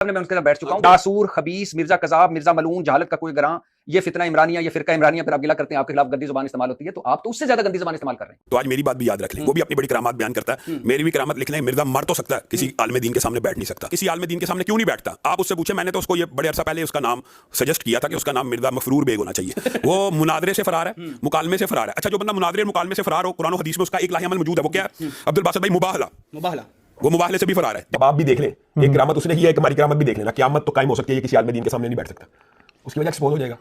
میں उनके साथ बैठ चुका हूं। दासूर, खबीस, मिर्जा कजाब, मिर्जा मलून, जहालत का कोई ग्रां, ये फितना इमरानिया, ये फिरका इमरानिया, फिर आप गिला करते हैं आपके खिलाफ गंदी जुबान इस्तेमाल होती है, तो आप तो उससे ज्यादा गंदी जुबान इस्तेमाल कर रहे हैं। तो आज मेरी बात भी याद रख लें, वो भी अपनी बड़ी करामात बयान करता है, मेरी भी करामत लिख लें। मिर्जा मर तो सकता है, किसी आलम दीन के सामने बैठ नहीं सकता। किसी आलम दीन के सामने क्यों नहीं बैठता? आप उससे पूछे। मैंने तो उसको ये बड़े अरसा पहले उसका नाम सजेस्ट किया था कि उसका नाम मिर्जा मफरूर बेग होना चाहिए। वो मुनादरे से फरार है, मुकालमे से फरार है। अच्छा, जो बंदा मुनादरे मुकालमे से फरार हो, कुरान और हदीस में उसका एक लाही अमल मौजूद है, वो क्या है? अब्दुल बासित भाई, मुबाहला। वो मुबाहले से भी फरार है। जब आप भी देख लें, एक करामत उसने की है, एक हमारी करामत भी देख लेना, क़यामत तो कायम हो सकती है, किसी आलम दीन के सामने नहीं बैठ सकता, उसकी वजह एक्सपोज हो जाएगा।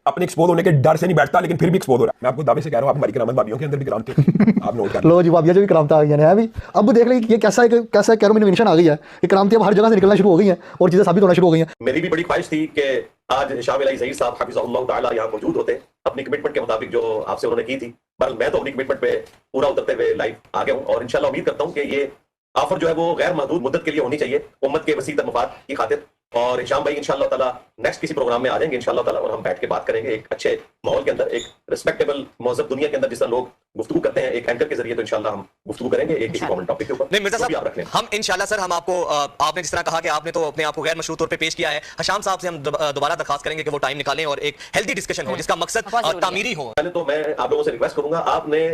अपने एक्सपोज होने के डर से नहीं बैठता, लेकिन फिर भी एक्सपोज हो रहा है। मैं आपको दावे से कह रहा हूं, आप हमारी करामत भाभियों के अंदर भी करामत है, आप नोट कर लो जी, भाभियां जो भी करामत आ गई हैं अभी। अब देख लें ये कैसा कैरोमिनेशन आ गई है कि करामतें अब हर जगह से निकलना शुरू हो गई हैं और चीजें साबित होना शुरू हो गई हैं। मेरी भी बड़ी ख्वाहिश थी कि आज शामिल अली ज़हीर साहब हाफिज़हुल्लाह ताला यहाँ मौजूद होते, अपनी कमिटमेंट के मुताबिक जो आपसे उन्होंने की थी। पर मैं तो अपनी कमिटमेंट पे पूरा उतरते हुए लाइव आ गया हूँ, और इंशाल्लाह उम्मीद करता हूँ कि ये ऑफर जो है वो गैर महदूद मुद्दत के लिए होनी चाहिए, उम्मत के वसीअत मफाद की खातिर। और हिशाम भाई इंशाल्लाह ताला नेक्स्ट किसी प्रोग्राम में आ जाएंगे इंशाल्लाह ताला, और हम बैठ के बात करेंगे एक अच्छे माहौल के अंदर, एक रिस्पेक्टेबल महज़ब दुनिया के अंदर जिस तरह लोग गुफ्तगू करते हैं एक एंकर के जरिए। तो इंशाल्लाह हम गुफ्तगू करेंगे एक किसी कॉमन टॉपिक के ऊपर। नहीं मिर्जा साहब, हम इंशाल्लाह सर, हम आपको आपने जिस तरह कहा कि आपने तो अपने आप को गैर मशरूत तौर पे पेश किया है, हशाम साहब से हम दोबारा दरखास्त करेंगे कि वो टाइम निकालें और एक हेल्दी डिस्कशन हो जिसका मकसद तामीरी हो। पहले तो मैं आप लोगों से रिक्वेस्ट करूंगा, आपने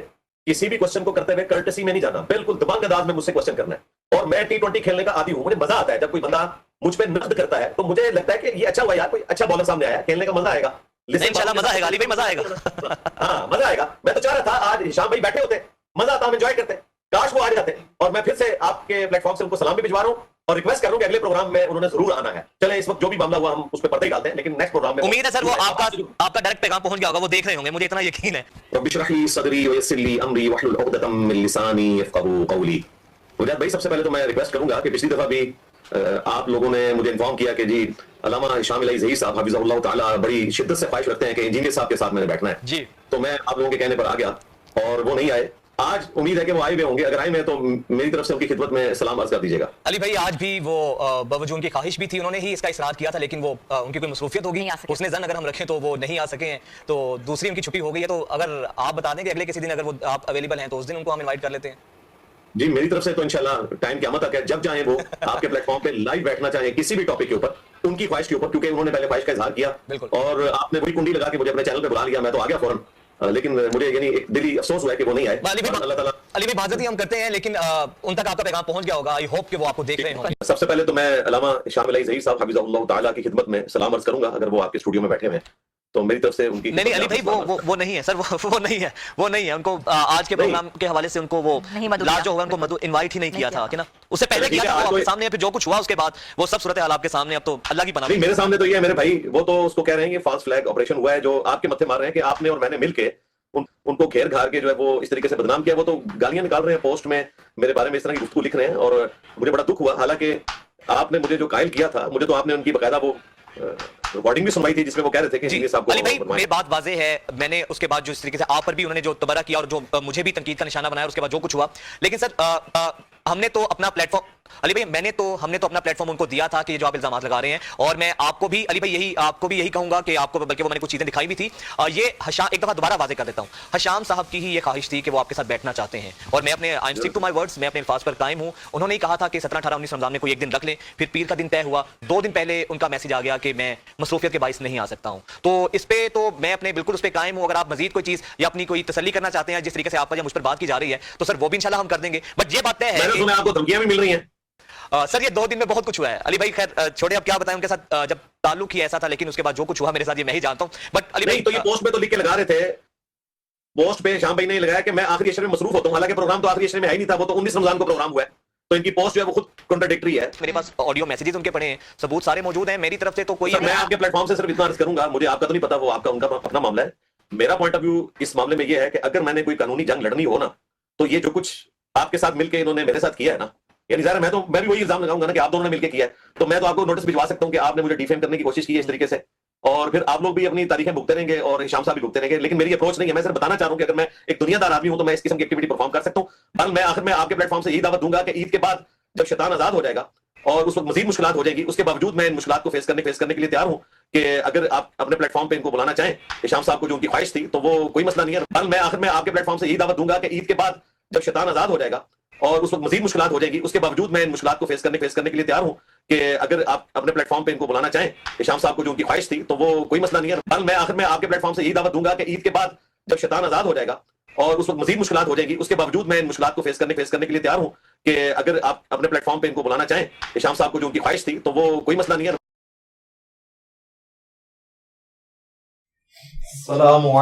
किसी भी क्वेश्चन को करते हुए कर्टसी में नहीं जाना, बिल्कुल दबांग अंदाज में मुझसे क्वेश्चन करना है। और मैं T20 खेलने का आदी हूं, मुझे मजा आता है जब कोई बंदा मुझ पे नक़्द करता है, तो मुझे लगता है कि ये अच्छा हुआ यार, कोई अच्छा बॉलर सामने आया, खेलने का मजा आएगा। इंशाल्लाह मजा आएगा, अली भाई मजा आएगा। हाँ मजा आएगा। मैं तो चाह रहा था आज हिशाम भाई बैठे होते, मजा आता, हम एंजॉय करते, काश वो आ जाते। और मैं फिर से आपके प्लेटफॉर्म से उनको सलाम भी भिजवा रहा हूं और रिक्वेस्ट कर रहा हूं कि अगले प्रोग्राम में उन्होंने जरूर आना है। चले इस वक्त जो भी मामला हुआ हम उस पर पर्दा ही डालते हैं, लेकिन नेक्स्ट प्रोग्राम में उम्मीद है सर वो आपका डायरेक्ट पैगाम पहुंच गया होगा, वो देख रहे होंगे, मुझे इतना यकीन है। रब्बि इश्रह ली सदरी व यस्सिर ली अमरी वहलुल उक़दतम मिन लिसानी यफ़क़हू क़ौली। मुजाहिद भाई, सबसे पहले तो मैं रिक्वेस्ट करूंगा कि पिछली दफा भी आप लोगों ने मुझे इन्फॉर्म किया कि जी अल्लामा शामिल अली ज़हीर साहब हाफिज़हुल्लाह ताला बड़ी शिद्दत से ख्वाहिश रखते हैं कि इंजीनियर साहब के साथ मैंने बैठना है जी। तो मैं आप लोगों के कहने पर आ गया और वो नहीं आए। आज उम्मीद है कि वो आए हुए होंगे, अगर आए में तो मेरी तरफ से उनकी खिदमत में सलाम अर्ज कर दीजिएगा। अली भाई, आज भी वो बावजूद उनकी ख्वाहिश भी थी, उन्होंने ही इसका इसरार किया था, लेकिन वो उनकी कोई मसरूफियत होगी, उसने जन अगर हम रखें तो वो नहीं आ सके हैं, तो दूसरी उनकी छुट्टी हो गई है। तो अगर आप बता दें कि अगले किसी दिन अगर वो आप अवेलेबल हैं तो उस दिन उनको हम इन्वाइट कर लेते हैं। जी, मेरी तरफ से तो इंशाल्लाह टाइम क़यामत तक है, जब चाहे वो आपके प्लेटफॉर्म पे लाइव बैठना चाहे किसी भी टॉपिक के ऊपर, उनकी ख्वाहिश के ऊपर, क्योंकि उन्होंने पहले ख्वाहिश का इजहार किया और आपने वही कुंडी लगा के मुझे अपने चैनल पे बुला लिया, मैं तो आ गया फौरन। लेकिन मुझे यानी एक दिली अफसोस हुआ है कि वो नहीं आए। अल्लाह ताला अली भाई बात हम करते हैं, लेकिन उन तक आपका पैगाम पहुंच गया होगा। आई होप कि वो आपको देख रहे होंगे। सबसे पहले तो मैं अल्लामा शामिल अली ज़हीर साहब हाफिज़हुल्लाह ताला की खिदमत में सलाम अर्ज करूंगा, अगर वो आपके स्टूडियो में बैठे हुए हैं तो मेरी तरफ से उनकी। नहीं अली भाई, वो नहीं है सर, वो नहीं है। उनको आज के प्रोग्राम के हवाले से उनको वो लाज जो होगा उनको इनवाइट ही नहीं किया था कि ना, उससे पहले किया था आपके सामने, फिर जो कुछ हुआ उसके बाद वो सब सूरत हाल आपके सामने। अब तो अल्लाह की पनाह। नहीं, मेरे सामने तो ये है मेरे भाई, वो तो उसको कह रहे हैं कि फॉल्स फ्लैग ऑपरेशन हुआ है, जो आपके मत्थे मार रहे हैं कि आपने और मैंने मिलके उनको घेर घार के जो है वो इस तरीके से बदनाम किया। वो तो गालियां निकाल रहे हैं, पोस्ट में मेरे बारे में इस तरह की गुफ्तगू लिख रहे हैं, और मुझे बड़ा दुख हुआ। हालांकि आपने मुझे जो कायल किया था, मुझे तो आपने उनकी बकायदा वो रिकॉर्डिंग भी सुनवाई थी जिसमें वो कह रहे थे कि इंजीनियर साहब को। अली भाई, मेरी बात वाज़ेह है, मैंने उसके बाद जो इस तरीके से आप पर भी उन्होंने जो तबरा किया और जो मुझे भी तनकीद का निशाना बनाया, उसके बाद जो कुछ हुआ, लेकिन सर हमने तो अपना प्लेटफॉर्म, अली भाई हमने तो अपना प्लेटफॉर्म उनको दिया था कि जो आप इल्जाम लगा रहे हैं, और मैं आपको भी अली भाई आपको भी यही कहूंगा कि आपको, बल्कि वो मैंने कुछ चीजें दिखाई भी थी। ये एक दफा दोबारा वाज़ेह कर देता हूं, हशाम साहब की ही ये ख्वाहिश थी कि वो आपके साथ बैठना चाहते हैं, और मैं अपने I am stick to my words, मैं अपने अल्फाज पर कायम हूं। उन्होंने ही कहा था कि 17, 18, 19 रमजान में कोई एक दिन रख लें, फिर पीर का दिन तय हुआ, 2 दिन पहले उनका मैसेज आ गया कि मैं मसरूफियत के बाइस नहीं आ सकता हूं। तो इस पे तो मैं अपने बिल्कुल उस पे कायम हूं। अगर आप मजीद कोई चीज या अपनी कोई तसल्ली करना चाहते हैं जिस तरीके से आप पर मुझ पर बात की जा रही है, तो सर वो भी इंशाल्लाह हम कर देंगे। बट ये बात तय है कि आपको धमकियां भी मिल रही हैं। सर ये 2 दिन में बहुत कुछ हुआ है अली भाई। खैर छोड़े, अब क्या बताएं, उनके साथ जब ताल्लुक ही ऐसा था, लेकिन उसके बाद जो कुछ हुआ मेरे साथ ये मैं ही जानता हूं। बट अली भाई, तो ये पोस्ट पे तो लिख के लगा रहे थे, पोस्ट पे शाम भाई ने लगाया कि मैं आखिरी अशर में मसरूफ होता हूं, हालांकि प्रोग्राम तो आखिरी अशर में है ही नहीं था, वो तो 19 रमजान को प्रोग्राम हुआ है। तो इनकी पोस्ट जो है वो खुद कॉन्ट्राडिक्टरी है। मेरे पास ऑडियो मैसेजेस उनके पड़े हैं, सबूत सारे मौजूद हैं, मेरी तरफ से तो कोई। मैं आपके प्लेटफॉर्म से सिर्फ इतना अर्ज करूंगा, मुझे आपका तो नहीं पता, वो आपका उनका अपना मामला है। मेरा पॉइंट ऑफ व्यू इस मामले में ये है कि अगर मैंने कोई कानूनी जंग लड़नी हो ना, तो ये जो कुछ आपके साथ मिलकर इन्होंने मेरे साथ किया है ना, यानी ज़ाहिर है मैं भी वही इल्जाम लगाऊंगा ना कि आप दोनों ने मिलकर किया है, तो मैं तो आपको नोटिस भिजवा सकता हूं कि आपने मुझे डिफेम करने की कोशिश की है इस तरीके से, और फिर आप लोग भी अपनी तारीखें भुगते रहेंगे और हिशाम साहब भी भुगते रहेंगे। लेकिन मेरी अप्रोच नहीं है, मैं सिर्फ बताना चाह रहा हूं कि अगर मैं एक दुनियादार आदमी हूं तो मैं इस किस्म की एक्टिविटी परफॉर्म कर सकता हूं। बल मैं आखिर में आपके प्लेटफॉर्म से यही दावत दूंगा कि ईद के बाद जब शैतान आजाद हो जाएगा और उस वक्त मजीद मुश्किलात हो जाएगी, उसके बावजूद मैं इन मुश्किलात को फेस करने के लिए तैयार हूं कि अगर आप अपने प्लेटफॉर्म पे इनको बुलाना चाहें, हिशाम साहब को जो उनकी ख्वाहिश थी, तो वो कोई मसला नहीं है। बल मैं आखिर में आपके प्लेटफॉर्म से यही दावत दूंगा कि ईद के बाद जब शैतान आजाद हो जाएगा اور اس وقت مزید مشکلات ہو جائے گی. اس کے باوجود میں ان مشکلات کو فیس کرنے کے لیے تیار ہوں کہ اگر آپ اپنے پلیٹ فارم پہ ان کو بلانا چاہیں, ہشام صاحب کو جو ان کی خواہش تھی, تو وہ کوئی مسئلہ نہیں ہے. بل میں آخر میں آپ کے پلیٹ فارم سے یہی دعوت دوں گا کہ عید کے بعد جب شیطان آزاد ہو جائے گا اور اس وقت مزید مشکلات ہو جائے گی, اس کے باوجود میں ان مشکلات کو فیس کرنے کے لیے تیار ہوں کہ اگر آپ اپنے پلیٹ فارم پہ ان کو بلانا چاہیں, ہشام صاحب کو جو ان کی خواہش تھی, تو وہ کوئی مسئلہ نہیں ہے. السلام علیکم.